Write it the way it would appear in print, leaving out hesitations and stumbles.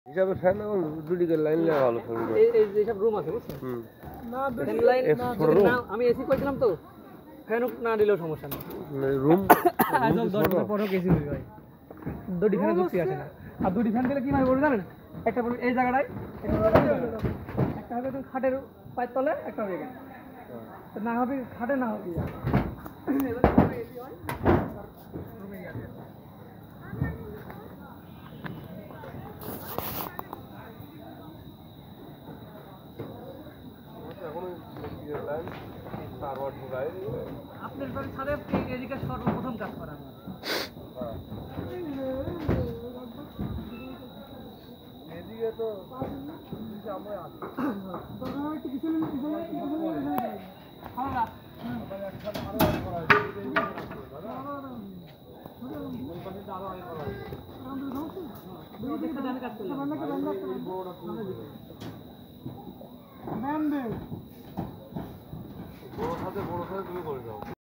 হিসাবে ফ্যান এবং দুটি করে লাইন নেওয়া ভালো এই যে সব রুম আছে বুঝছেন না দুটি লাইন না আমি এসি কইছিলাম তো ফ্যান না দিলেও সমস্যা নেই রুম আজল 10 বছর পরও কেসি হই ভাই দুটি ফ্যান যুক্তি আসে না আর দুটি ফ্যান দিলে কি হয় বলুন জানেন একটা এই জায়গাটায় একটা হবে তো খাটের পায়ের তলে একটা হবে এখানে না হবে খাটে না হবে এবারে এসি হয় রুমে গিয়ে আপনার বাড়ির ছাদে এদিকে সর্বপ্রথম কাজ করা এদিকে তো বড় সাথে তুমি করে যাও।